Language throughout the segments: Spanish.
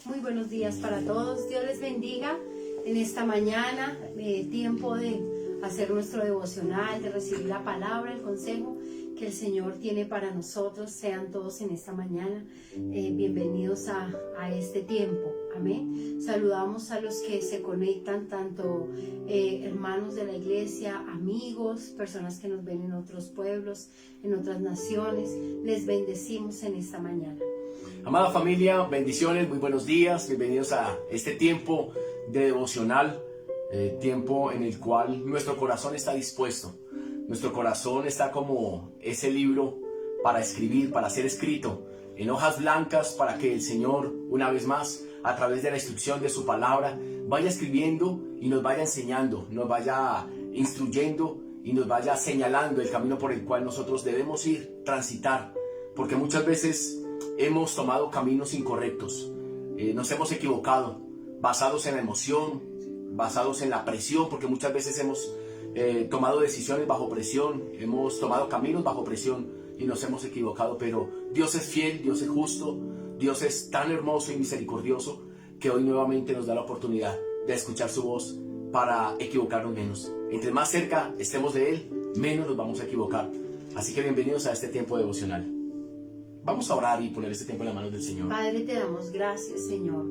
Muy buenos días para todos. Dios les bendiga en esta mañana, tiempo de hacer nuestro devocional, de recibir la palabra, el consejo que el Señor tiene para nosotros. Sean todos en esta mañana bienvenidos a este tiempo. Amén. Saludamos a los que se conectan, tanto hermanos de la iglesia, amigos, personas que nos ven en otros pueblos, en otras naciones. Les bendecimos en esta mañana. Amada familia, bendiciones, muy buenos días, bienvenidos a este tiempo de devocional, tiempo en el cual nuestro corazón está dispuesto, nuestro corazón está como ese libro para escribir, para ser escrito en hojas blancas, para que el Señor, una vez más, a través de la instrucción de su palabra, vaya escribiendo y nos vaya enseñando, nos vaya instruyendo y nos vaya señalando el camino por el cual nosotros debemos ir, transitar, porque muchas veces hemos tomado caminos incorrectos, nos hemos equivocado, basados en la emoción, basados en la presión, porque muchas veces hemos tomado decisiones bajo presión, hemos tomado caminos bajo presión y nos hemos equivocado, pero Dios es fiel, Dios es justo, Dios es tan hermoso y misericordioso que hoy nuevamente nos da la oportunidad de escuchar su voz para equivocarnos menos. Entre más cerca estemos de Él, menos nos vamos a equivocar. Así que bienvenidos a este tiempo devocional. Vamos a orar y poner este tiempo en las manos del Señor. Padre, te damos gracias, Señor.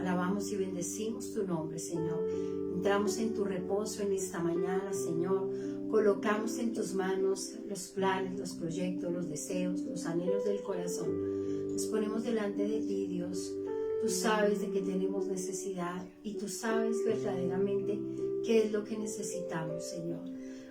Alabamos y bendecimos tu nombre, Señor. Entramos en tu reposo en esta mañana, Señor. Colocamos en tus manos los planes, los proyectos, los deseos, los anhelos del corazón. Nos ponemos delante de ti, Dios. Tú sabes de qué tenemos necesidad y tú sabes verdaderamente qué es lo que necesitamos, Señor.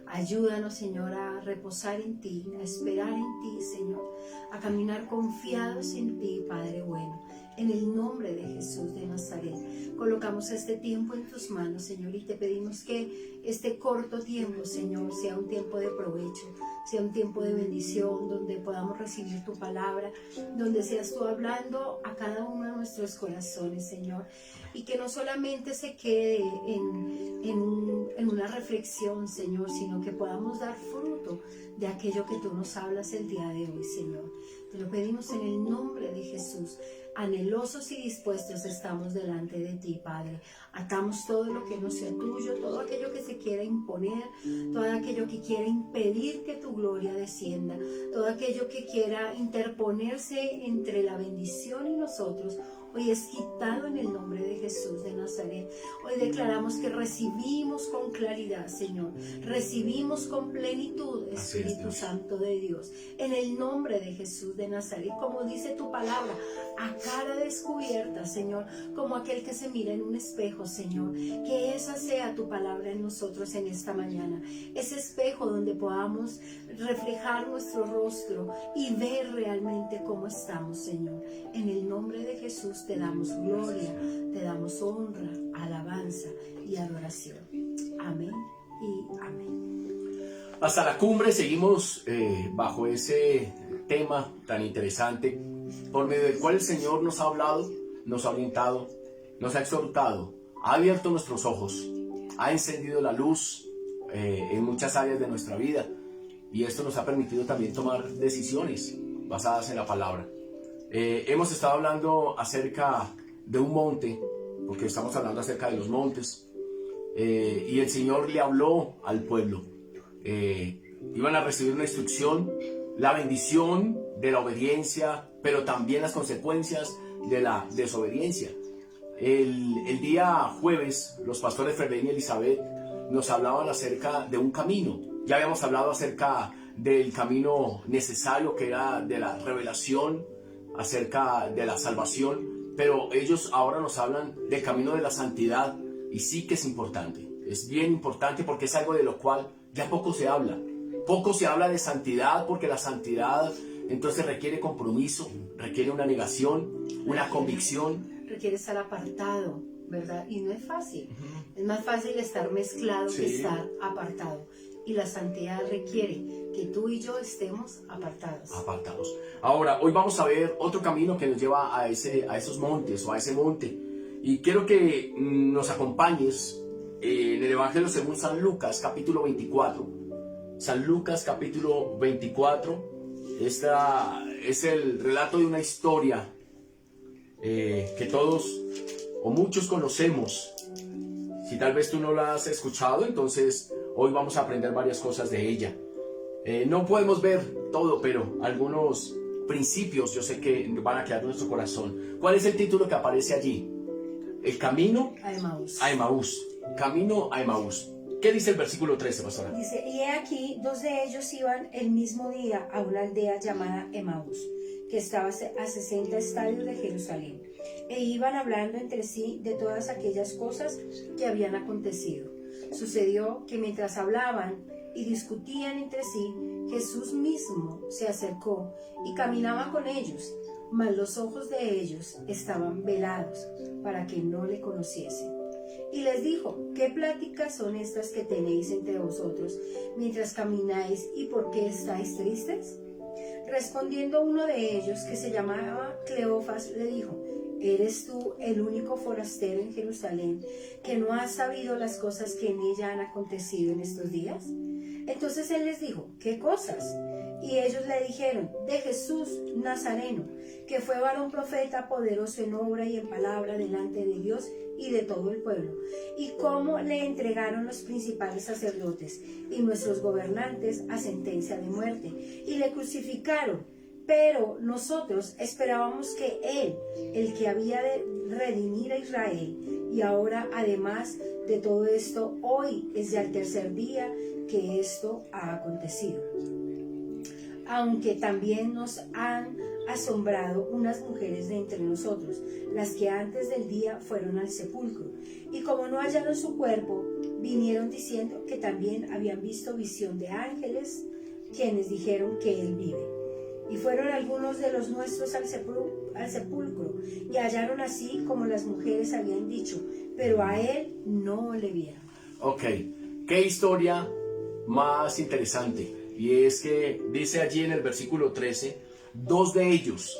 Ayúdanos, Señor, a reposar en ti, a esperar en ti, Señor, a caminar confiados en ti, Padre bueno. En el nombre de Jesús de Nazaret, colocamos este tiempo en tus manos, Señor, y te pedimos que este corto tiempo, Señor, sea un tiempo de provecho, sea un tiempo de bendición, donde podamos recibir tu palabra, donde seas tú hablando a cada uno de nuestros corazones, Señor, y que no solamente se quede en una reflexión, Señor, sino que podamos dar fruto de aquello que tú nos hablas el día de hoy, Señor. Te lo pedimos en el nombre de Jesús. Anhelosos y dispuestos estamos delante de ti, Padre. Atamos todo lo que no sea tuyo, todo aquello que se quiera imponer, todo aquello que quiera impedir que tu gloria descienda, todo aquello que quiera interponerse entre la bendición y nosotros. Hoy es quitado en el nombre de Jesús de Nazaret. Hoy declaramos que recibimos con claridad, Señor. Recibimos con plenitud, Espíritu Santo de Dios. En el nombre de Jesús de Nazaret, como dice tu palabra, a cara descubierta, Señor, como aquel que se mira en un espejo, Señor. Que esa sea tu palabra en nosotros en esta mañana. Ese espejo donde podamos reflejar nuestro rostro y ver realmente cómo estamos, Señor. En el nombre de Jesús te damos gloria, te damos honra, alabanza y adoración. Amén y amén. Hasta la cumbre seguimos bajo ese tema tan interesante, por medio del cual el Señor nos ha hablado, nos ha orientado, nos ha exhortado, ha abierto nuestros ojos, ha encendido la luz en muchas áreas de nuestra vida, y esto nos ha permitido también tomar decisiones basadas en la palabra. Hemos estado hablando acerca de un monte, porque estamos hablando acerca de los montes, y el Señor le habló al pueblo. Iban a recibir una instrucción, la bendición de la obediencia, pero también las consecuencias de la desobediencia. El día jueves, los pastores Ferlén y Elizabeth nos hablaban acerca de un camino. Ya habíamos hablado acerca del camino necesario, que era de la revelación, acerca de la salvación, pero ellos ahora nos hablan del camino de la santidad, y sí que es importante, es bien importante, porque es algo de lo cual ya poco se habla de santidad, porque la santidad entonces requiere compromiso, requiere una negación, una convicción, requiere estar apartado, ¿verdad? Y no es fácil. Es más fácil estar mezclado que estar apartado. Y la santidad requiere que tú y yo estemos apartados. Ahora, hoy vamos a ver otro camino que nos lleva a esos montes, o a ese monte. Y quiero que nos acompañes en el Evangelio según San Lucas, capítulo 24. San Lucas, capítulo 24. Esta es el relato de una historia que todos o muchos conocemos. Si tal vez tú no la has escuchado, entonces hoy vamos a aprender varias cosas de ella. No podemos ver todo, pero algunos principios yo sé que van a quedar en nuestro corazón. ¿Cuál es el título que aparece allí? El camino a Emaús. A Emaús. Camino a Emaús. ¿Qué dice el versículo 13, pastora? Dice, y he aquí, 2 de ellos iban el mismo día a una aldea llamada Emaús, que estaba a 60 estadios de Jerusalén, e iban hablando entre sí de todas aquellas cosas que habían acontecido. Sucedió que mientras hablaban y discutían entre sí, Jesús mismo se acercó y caminaba con ellos, mas los ojos de ellos estaban velados para que no le conociesen. Y les dijo, ¿qué pláticas son estas que tenéis entre vosotros mientras camináis, y por qué estáis tristes? Respondiendo uno de ellos, que se llamaba Cleofas, le dijo, ¿eres tú el único forastero en Jerusalén que no has sabido las cosas que en ella han acontecido en estos días? Entonces él les dijo, ¿qué cosas? Y ellos le dijeron, de Jesús Nazareno, que fue varón profeta, poderoso en obra y en palabra delante de Dios y de todo el pueblo, y cómo le entregaron los principales sacerdotes y nuestros gobernantes a sentencia de muerte, y le crucificaron. Pero nosotros esperábamos que Él, el que había de redimir a Israel, y ahora además de todo esto, hoy es ya el tercer día que esto ha acontecido. Aunque también nos han asombrado unas mujeres de entre nosotros, las que antes del día fueron al sepulcro, y como no hallaron su cuerpo, vinieron diciendo que también habían visto visión de ángeles, quienes dijeron que Él vive. Y fueron algunos de los nuestros al sepulcro, y hallaron así como las mujeres habían dicho, pero a Él no le vieron. Ok, qué historia más interesante. Y es que dice allí en el versículo 13, 2 de ellos,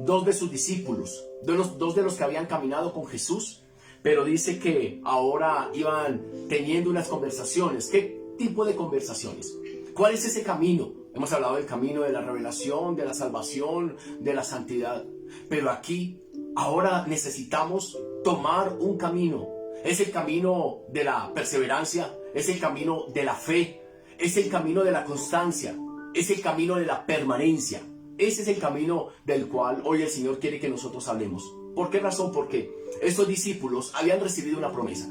2 de sus discípulos, 2 de los que habían caminado con Jesús, pero dice que ahora iban teniendo unas conversaciones. ¿Qué tipo de conversaciones? ¿Cuál es ese camino? Hemos hablado del camino de la revelación, de la salvación, de la santidad. Pero aquí, ahora necesitamos tomar un camino. Es el camino de la perseverancia, es el camino de la fe, es el camino de la constancia, es el camino de la permanencia. Ese es el camino del cual hoy el Señor quiere que nosotros hablemos. ¿Por qué razón? Porque estos discípulos habían recibido una promesa.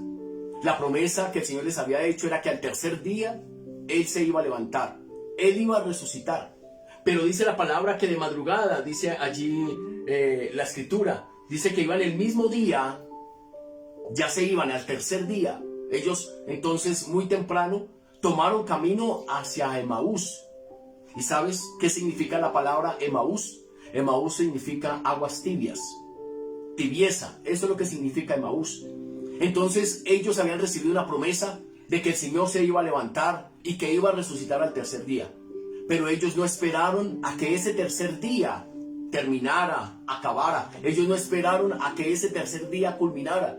La promesa que el Señor les había hecho era que al tercer día Él se iba a levantar, Él iba a resucitar. Pero dice la palabra que de madrugada, dice allí la escritura, dice que iban el mismo día, ya se iban al tercer día. Ellos entonces muy temprano tomaron camino hacia Emaús. ¿Y sabes qué significa la palabra Emaús? Emaús significa aguas tibias, tibieza. Eso es lo que significa Emaús. Entonces ellos habían recibido una promesa de que el Señor se iba a levantar y que iba a resucitar al tercer día. Pero ellos no esperaron a que ese tercer día terminara, acabara. Ellos no esperaron a que ese tercer día culminara,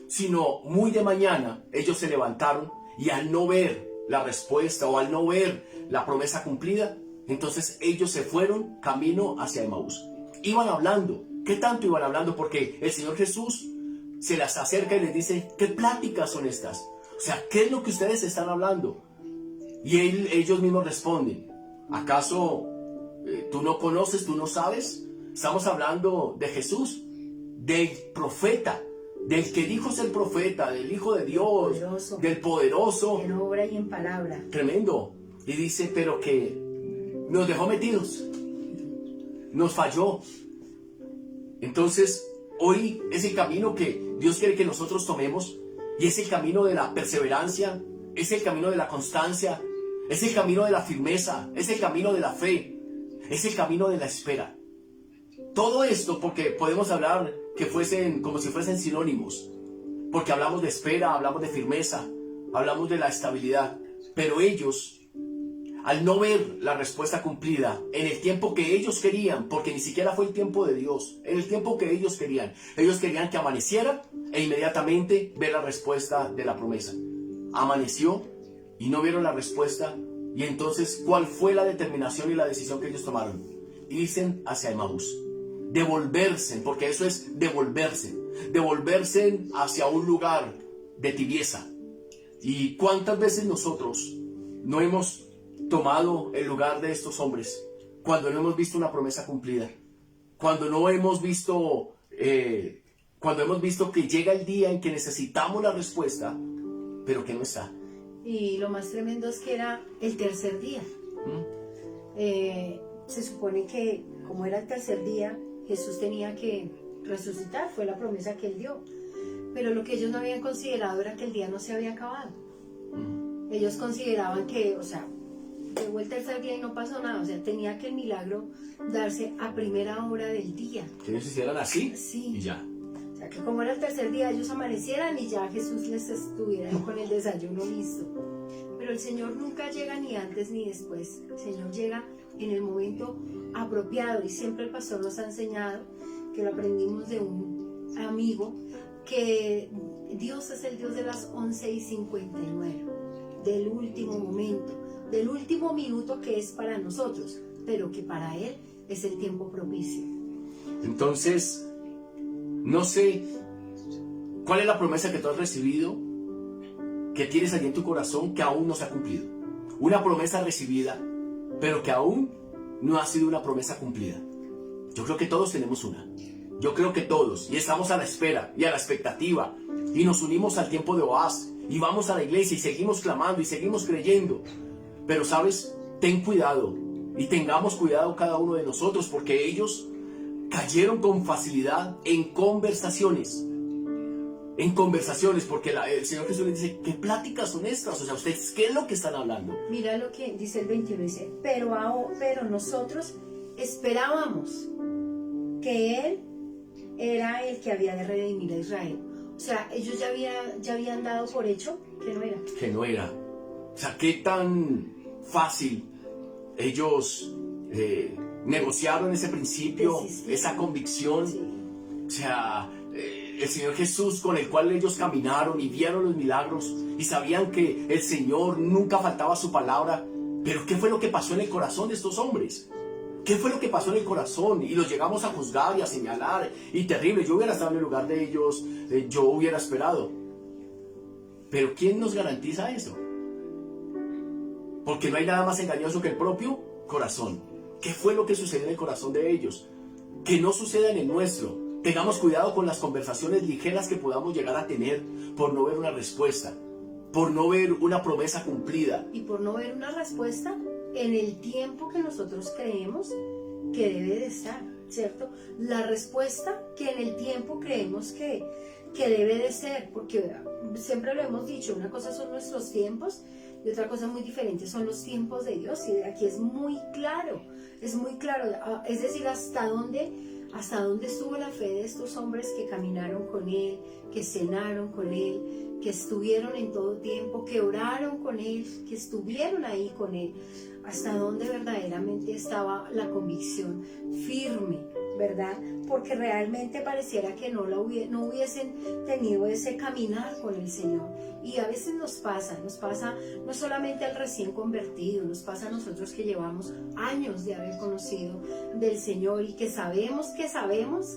sino muy de mañana ellos se levantaron, y al no ver la respuesta o al no ver la promesa cumplida, entonces ellos se fueron camino hacia Emaús. Iban hablando. ¿Qué tanto iban hablando? Porque el Señor Jesús se las acerca y les dice, ¿qué pláticas son estas? O sea, ¿qué es lo que ustedes están hablando? Y ellos mismos responden, ¿acaso tú no conoces, tú no sabes? Estamos hablando de Jesús, del profeta, del que dijo ser profeta, del Hijo de Dios, Poderoso, del poderoso. en obra y en palabra. Tremendo. Y dice, pero que nos dejó metidos, nos falló. Entonces, hoy es el camino que Dios quiere que nosotros tomemos, y es el camino de la perseverancia, es el camino de la constancia, es el camino de la firmeza, es el camino de la fe, es el camino de la espera. Todo esto porque podemos hablar que fuesen como si fuesen sinónimos, porque hablamos de espera, hablamos de firmeza, hablamos de la estabilidad, pero ellos, al no ver la respuesta cumplida en el tiempo que ellos querían, porque ni siquiera fue el tiempo de Dios, en el tiempo que ellos querían que amaneciera e inmediatamente ver la respuesta de la promesa. Amaneció y no vieron la respuesta, y entonces, ¿cuál fue la determinación y la decisión que ellos tomaron? Irse hacia Emaús. devolverse, porque eso es devolverse hacia un lugar de tibieza. ¿Y cuántas veces nosotros no hemos tomado el lugar de estos hombres cuando no hemos visto una promesa cumplida? Cuando hemos visto que llega el día en que necesitamos la respuesta, pero que no está. Y lo más tremendo es que era el tercer día. Se supone que como era el tercer día, Jesús tenía que resucitar, fue la promesa que él dio. Pero lo que ellos no habían considerado era que el día no se había acabado. Ellos consideraban que, llegó el tercer día y no pasó nada, tenía que el milagro darse a primera hora del día. Que ellos hicieran así, sí. Y ya. O sea, que como era el tercer día, ellos amanecieran y ya Jesús les estuviera con el desayuno listo. Pero el Señor nunca llega ni antes ni después. El Señor llega en el momento apropiado, y siempre el pastor nos ha enseñado, que lo aprendimos de un amigo, que Dios es el Dios de las 11:59, del último momento, del último minuto que es para nosotros, pero que para Él es el tiempo propicio. Entonces, no sé cuál es la promesa que tú has recibido, que tienes allí en tu corazón, que aún no se ha cumplido. Una promesa recibida, pero que aún no ha sido una promesa cumplida. Yo creo que todos tenemos una. Yo creo que todos, y estamos a la espera y a la expectativa, y nos unimos al tiempo de Oaz, y vamos a la iglesia y seguimos clamando y seguimos creyendo. Pero sabes, ten cuidado, y tengamos cuidado cada uno de nosotros, porque ellos cayeron con facilidad en conversaciones, porque el Señor Jesús les dice, ¿qué pláticas son estas? ¿Ustedes qué es lo que están hablando? Mira lo que dice el 21, dice, pero nosotros esperábamos que Él era el que había de redimir a Israel. Ellos ya habían dado por hecho que no era. Que no era. Qué tan fácil ellos negociaron ese principio, esa convicción. Sí. El Señor Jesús, con el cual ellos caminaron y vieron los milagros y sabían que el Señor nunca faltaba su palabra. Pero ¿qué fue lo que pasó en el corazón de estos hombres? ¿Qué fue lo que pasó en el corazón? Y los llegamos a juzgar y a señalar. Y terrible, yo hubiera estado en el lugar de ellos, yo hubiera esperado. Pero ¿quién nos garantiza eso? Porque no hay nada más engañoso que el propio corazón. ¿Qué fue lo que sucedió en el corazón de ellos? Que no suceda en el nuestro. Tengamos cuidado con las conversaciones ligeras que podamos llegar a tener por no ver una respuesta, por no ver una promesa cumplida. Y por no ver una respuesta en el tiempo que nosotros creemos que debe de estar, ¿cierto? La respuesta que en el tiempo creemos que debe de ser, porque siempre lo hemos dicho, una cosa son nuestros tiempos y otra cosa muy diferente son los tiempos de Dios, y aquí es muy claro, es decir, hasta dónde estuvo la fe de estos hombres que caminaron con Él, que cenaron con Él, que estuvieron en todo tiempo, que oraron con Él, que estuvieron ahí con Él, hasta dónde verdaderamente estaba la convicción firme, ¿verdad? Porque realmente pareciera que no hubiesen tenido ese caminar con el Señor. Y a veces nos pasa no solamente al recién convertido, nos pasa a nosotros que llevamos años de haber conocido del Señor y que sabemos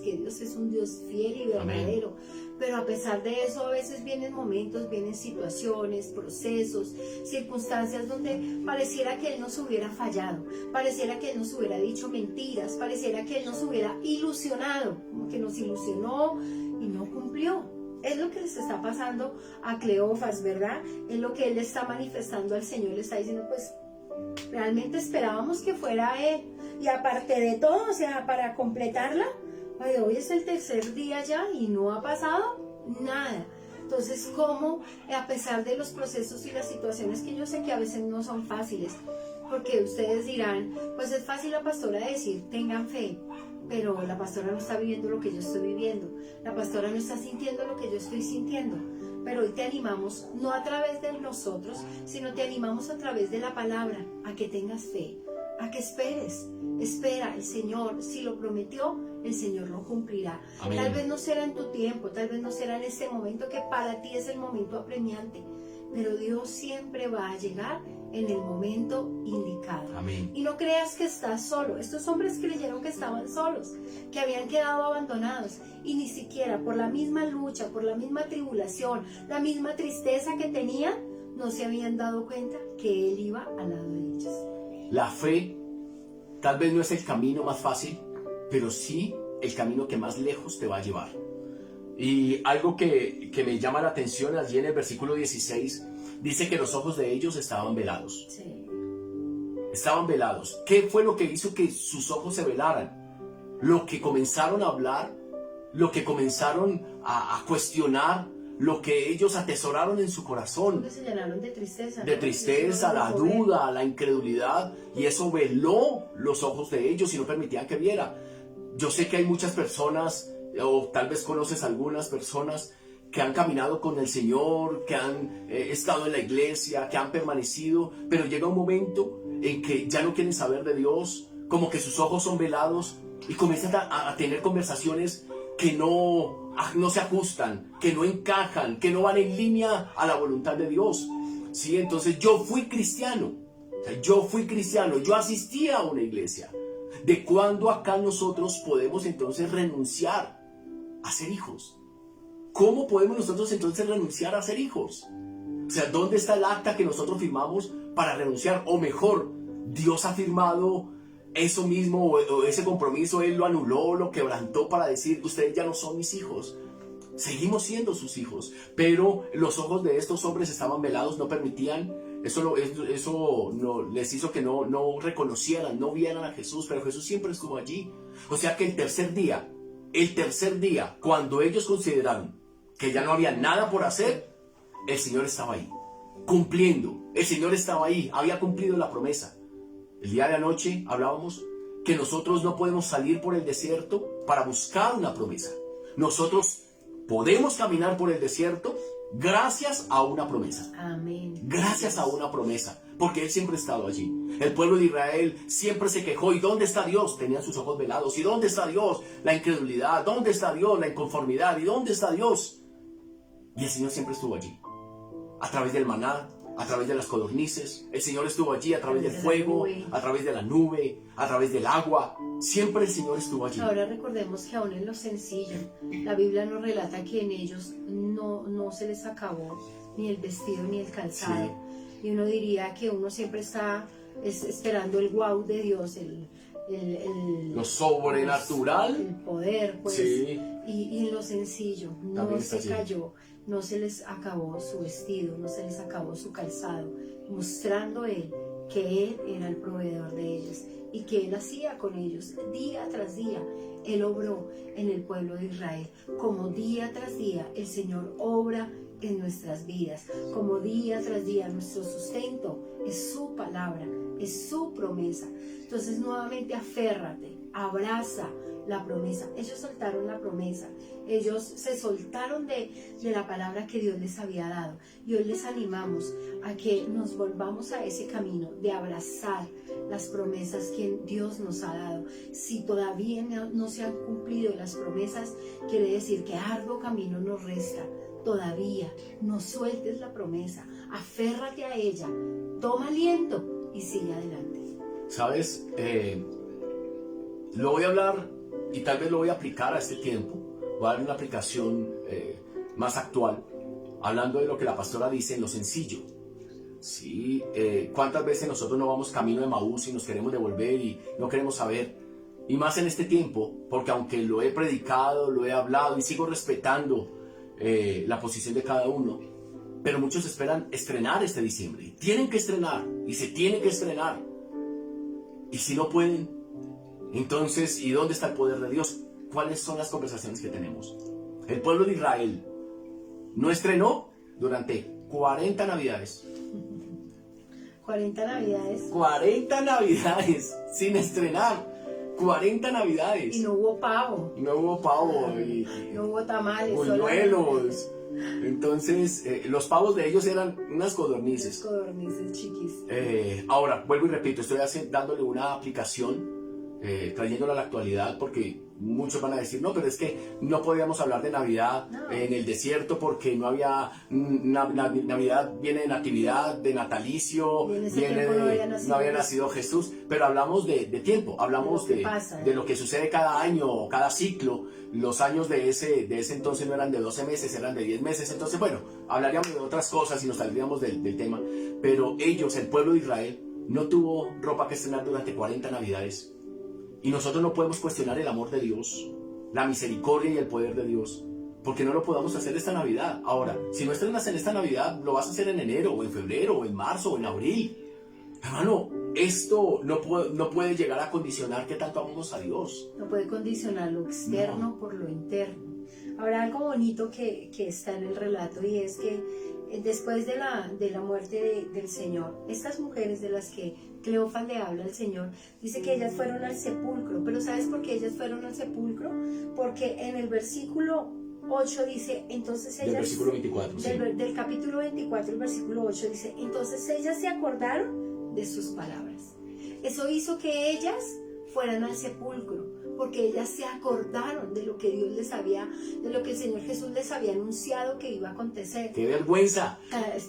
que Dios es un Dios fiel y verdadero. Amén. Pero a pesar de eso, a veces vienen momentos, vienen situaciones, procesos, circunstancias donde pareciera que Él nos hubiera fallado, pareciera que Él nos hubiera dicho mentiras, pareciera que Él nos hubiera ilusionado, como que nos ilusionó y no cumplió. Es lo que les está pasando a Cleofas, ¿verdad? Es lo que él le está manifestando al Señor, le está diciendo, pues, realmente esperábamos que fuera Él. Y aparte de todo, para completarla, hoy es el tercer día ya y no ha pasado nada. Entonces, ¿cómo, a pesar de los procesos y las situaciones que yo sé que a veces no son fáciles? Porque ustedes dirán, pues es fácil la pastora decir, tengan fe. Pero la pastora no está viviendo lo que yo estoy viviendo. La pastora no está sintiendo lo que yo estoy sintiendo. Pero hoy te animamos, no a través de nosotros, sino te animamos a través de la palabra, a que tengas fe, a que esperes. Espera, el Señor, si lo prometió, el Señor lo cumplirá. Amén. Tal vez no será en tu tiempo, tal vez no será en ese momento que para ti es el momento apremiante, pero Dios siempre va a llegar en el momento indicado. Amén. Y no creas que estás solo. Estos hombres creyeron que estaban solos, que habían quedado abandonados, y ni siquiera por la misma lucha, por la misma tribulación, la misma tristeza que tenían, no se habían dado cuenta que Él iba al lado de ellos. La fe tal vez no es el camino más fácil, pero sí el camino que más lejos te va a llevar. Y algo que me llama la atención allí en el versículo 16, dice que los ojos de ellos estaban velados. Sí. Estaban velados. ¿Qué fue lo que hizo que sus ojos se velaran? Lo que comenzaron a hablar, lo que comenzaron a cuestionar, lo que ellos atesoraron en su corazón. Porque se llenaron de tristeza. De ¿no? tristeza, la duda, la incredulidad, y eso veló los ojos de ellos y no permitían que viera. Yo sé que hay muchas personas, o tal vez conoces algunas personas que han caminado con el Señor, que han estado en la iglesia, que han permanecido, pero llega un momento en que ya no quieren saber de Dios, como que sus ojos son velados y comienzan a tener conversaciones que no se ajustan, que no encajan, que no van en línea a la voluntad de Dios. ¿Sí? Entonces yo fui cristiano, yo asistía a una iglesia. ¿De cuándo acá nosotros podemos entonces renunciar a ser hijos? ¿Cómo podemos nosotros entonces renunciar a ser hijos? O sea, ¿dónde está el acta que nosotros firmamos para renunciar? O mejor, Dios ha firmado eso mismo o ese compromiso, Él lo anuló, lo quebrantó para decir, ustedes ya no son mis hijos. Seguimos siendo sus hijos, pero los ojos de estos hombres estaban velados, no permitían, eso no, les hizo que no reconocieran, no vieran a Jesús, pero Jesús siempre estuvo allí. O sea que el tercer día, cuando ellos consideraron que ya no había nada por hacer, el Señor estaba ahí, cumpliendo, el Señor estaba ahí, había cumplido la promesa. El día de anoche hablábamos que nosotros no podemos salir por el desierto para buscar una promesa. Nosotros podemos caminar por el desierto gracias a una promesa. Amén. Gracias a una promesa, porque Él siempre ha estado allí. El pueblo de Israel siempre se quejó. ¿Y dónde está Dios? Tenían sus ojos velados. ¿Y dónde está Dios? La incredulidad. ¿Dónde está Dios? La inconformidad. ¿Y dónde está Dios? Y el Señor siempre estuvo allí. A través del maná, a través de las codornices. El Señor estuvo allí a través del fuego, a través de la nube, a través del agua. Siempre el Señor estuvo allí. Ahora recordemos que aún en lo sencillo, la Biblia nos relata que en ellos no se les acabó ni el vestido ni el calzado. Sí. Y uno diría que uno siempre está esperando el wow de Dios, lo sobrenatural, el poder, pues. Sí. Y en lo sencillo, no se cayó, no se les acabó su vestido, no se les acabó su calzado, mostrando Él que Él era el proveedor de ellos y que Él hacía con ellos día tras día. Él obró en el pueblo de Israel, como día tras día el Señor obra en nuestras vidas, como día tras día nuestro sustento es su palabra, es su promesa. Entonces nuevamente aférrate, abraza la promesa. Ellos soltaron la promesa, ellos se soltaron de la palabra que Dios les había dado, y hoy les animamos a que nos volvamos a ese camino de abrazar las promesas que Dios nos ha dado. Si todavía no se han cumplido las promesas, quiere decir que arduo camino nos resta. Todavía no sueltes la promesa, aférrate a ella, toma aliento y sigue adelante. ¿Sabes? Lo voy a hablar y tal vez lo voy a aplicar a este tiempo. Voy a dar una aplicación más actual, hablando de lo que la pastora dice en lo sencillo. ¿Sí? ¿Cuántas veces nosotros no vamos camino de Emaús y nos queremos devolver y no queremos saber? Y más en este tiempo, porque aunque lo he predicado, lo he hablado y sigo respetando la posición de cada uno, pero muchos esperan estrenar este diciembre. Tienen que estrenar y se tiene que estrenar. Y si no pueden, entonces, ¿y dónde está el poder de Dios? ¿Cuáles son las conversaciones que tenemos? El pueblo de Israel no estrenó durante 40 navidades. 40 navidades. 40 navidades sin estrenar. 40 navidades. Y no hubo pavo. No hubo pavo. Y no hubo tamales. buñuelos. Entonces, los pavos de ellos eran unas codornices. Codornices chiquis. Ahora, vuelvo y repito, estoy dándole una aplicación trayéndola a la actualidad, porque muchos van a decir, no, pero es que no podíamos hablar de Navidad en el desierto porque no había, Navidad viene de natividad, de natalicio, viene no había nacido Jesús, pero hablamos de tiempo, hablamos de lo que sucede cada año o cada ciclo. Los años de ese entonces no eran de 12 meses, eran de 10 meses, entonces bueno, hablaríamos de otras cosas y nos saldríamos del tema, pero ellos, el pueblo de Israel, no tuvo ropa que estrenar durante 40 Navidades. Y nosotros no podemos cuestionar el amor de Dios, la misericordia y el poder de Dios, porque no lo podamos hacer esta Navidad. Ahora, si no estrenas en esta Navidad, lo vas a hacer en enero, o en febrero, o en marzo, o en abril. Hermano, esto no puede llegar a condicionar qué tanto amamos a Dios. No puede condicionar lo externo por lo interno. Ahora, algo bonito que está en el relato, y es que después de la muerte del Señor, estas mujeres de las que Cleofas le habla al Señor, dice que ellas fueron al sepulcro. Pero ¿sabes por qué ellas fueron al sepulcro? Porque en el versículo 8 dice, entonces ellas... Del versículo 24, sí. Del capítulo 24, el versículo 8 dice, entonces ellas se acordaron de sus palabras. Eso hizo que ellas fueran al sepulcro, porque ellas se acordaron de lo que Dios les había, de lo que el Señor Jesús les había anunciado que iba a acontecer. ¡Qué vergüenza!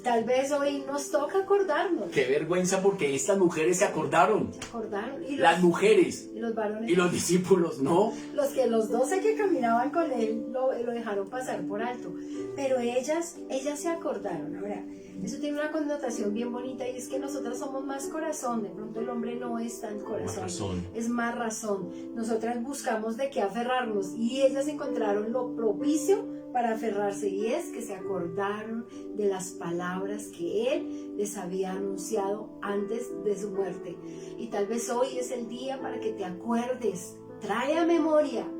Tal vez hoy nos toca acordarnos. ¡Qué vergüenza! Porque estas mujeres se acordaron. Se acordaron. Y las mujeres. Y los varones. Y los discípulos, ¿no? Los 12 que caminaban con él lo dejaron pasar por alto. Pero ellas se acordaron. Ahora, eso tiene una connotación bien bonita, y es que nosotras somos más corazón. De pronto el hombre no es tan corazón, es más razón. Nosotras buscamos de qué aferrarnos, y ellas encontraron lo propicio para aferrarse, y es que se acordaron de las palabras que Él les había anunciado antes de su muerte. Y tal vez hoy es el día para que te acuerdes, trae a memoria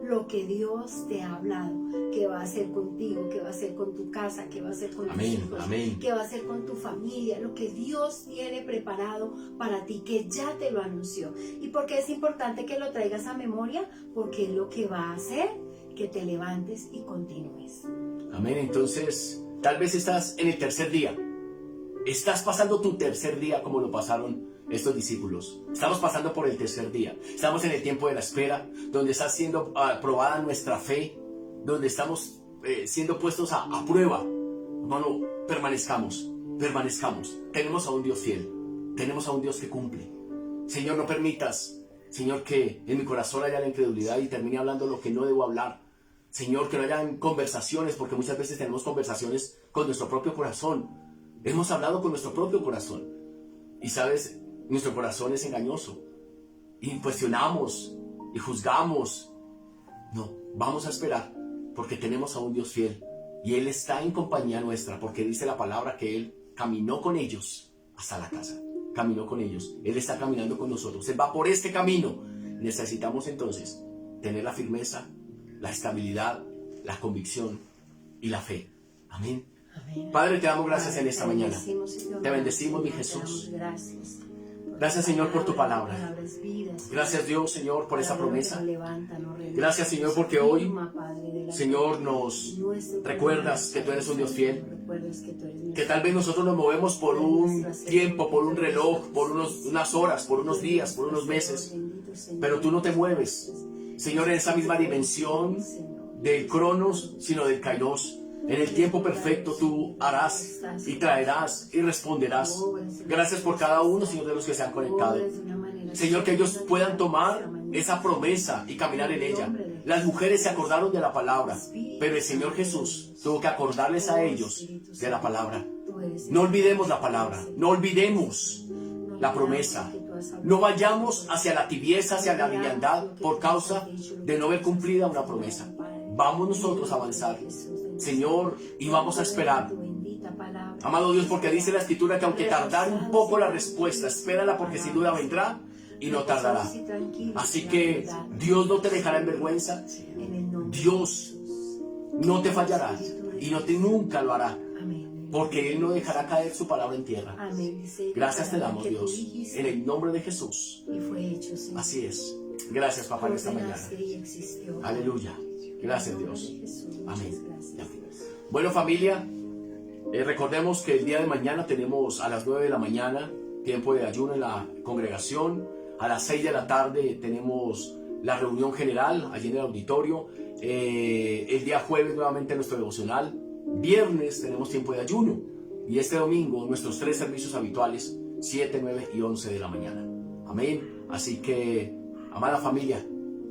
lo que Dios te ha hablado, que va a hacer contigo, que va a hacer con tu casa, que va a hacer con tus hijos, que va a hacer con tu familia, lo que Dios tiene preparado para ti, que ya te lo anunció. ¿Y por qué es importante que lo traigas a memoria? Porque es lo que va a hacer que te levantes y continúes. Amén. Entonces, tal vez estás en el tercer día, estás pasando tu tercer día como lo pasaron estos discípulos. Estamos pasando por el tercer día. Estamos en el tiempo de la espera, donde está siendo probada nuestra fe, donde estamos siendo puestos a prueba. Hermano, permanezcamos. Tenemos a un Dios fiel. Tenemos a un Dios que cumple. Señor, no permitas, Señor, que en mi corazón haya la incredulidad y termine hablando lo que no debo hablar. Señor, que no hayan conversaciones, porque muchas veces tenemos conversaciones con nuestro propio corazón. Hemos hablado con nuestro propio corazón. Y sabes, nuestro corazón es engañoso, y cuestionamos y juzgamos. No, vamos a esperar, porque tenemos a un Dios fiel, y Él está en compañía nuestra, porque dice la palabra que Él caminó con ellos hasta la casa. Caminó con ellos, Él está caminando con nosotros, Él va por este camino. Necesitamos entonces tener la firmeza, la estabilidad, la convicción y la fe. Amén. Amén. Padre, te damos gracias en esta mañana. Te bendecimos, mi Jesús. Gracias. Gracias, Señor, por tu palabra. Gracias, Dios, Señor, por esta promesa. Gracias, Señor, porque hoy, Señor, nos recuerdas que tú eres un Dios fiel. Que tal vez nosotros nos movemos por un tiempo, por un reloj, por unas horas, por unos días, por unos meses, pero tú no te mueves, Señor, en esa misma dimensión del Cronos, sino del Kairos. En el tiempo perfecto tú harás y traerás y responderás. Gracias por cada uno, Señor, de los que se han conectado. Señor, que ellos puedan tomar esa promesa y caminar en ella. Las mujeres se acordaron de la palabra, pero el Señor Jesús tuvo que acordarles a ellos de la palabra. No olvidemos la palabra, no olvidemos la promesa. No vayamos hacia la tibieza, hacia la liviandad por causa de no ver cumplida una promesa. Vamos nosotros a avanzar, Señor, y vamos a esperar. Amado Dios, porque dice la Escritura que aunque tardar un poco la respuesta, espérala, porque sin duda vendrá y no tardará. Así que Dios no te dejará en vergüenza. Dios no te fallará y nunca lo hará, porque Él no dejará caer su palabra en tierra. Gracias te damos, Dios, en el nombre de Jesús. Así es. Gracias, papá, en esta mañana. Aleluya. Gracias, Dios. Amén. Bueno, familia, recordemos que el día de mañana tenemos a las 9 de la mañana tiempo de ayuno en la congregación. A las 6 de la tarde tenemos la reunión general allí en el auditorio. El día jueves nuevamente nuestro devocional. Viernes tenemos tiempo de ayuno. Y este domingo nuestros 3 servicios habituales, 7, 9 y 11 de la mañana. Amén. Así que, amada familia,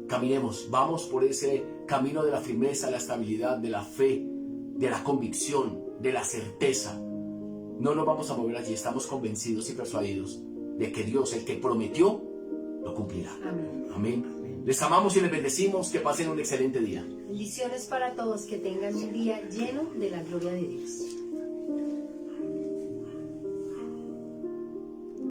caminemos. Vamos por ese camino de la firmeza, la estabilidad, de la fe, de la convicción, de la certeza. No nos vamos a mover allí. Estamos convencidos y persuadidos de que Dios, el que prometió, lo cumplirá. Amén. Amén. Les amamos y les bendecimos. Que pasen un excelente día. Bendiciones para todos, que tengan un día lleno de la gloria de Dios.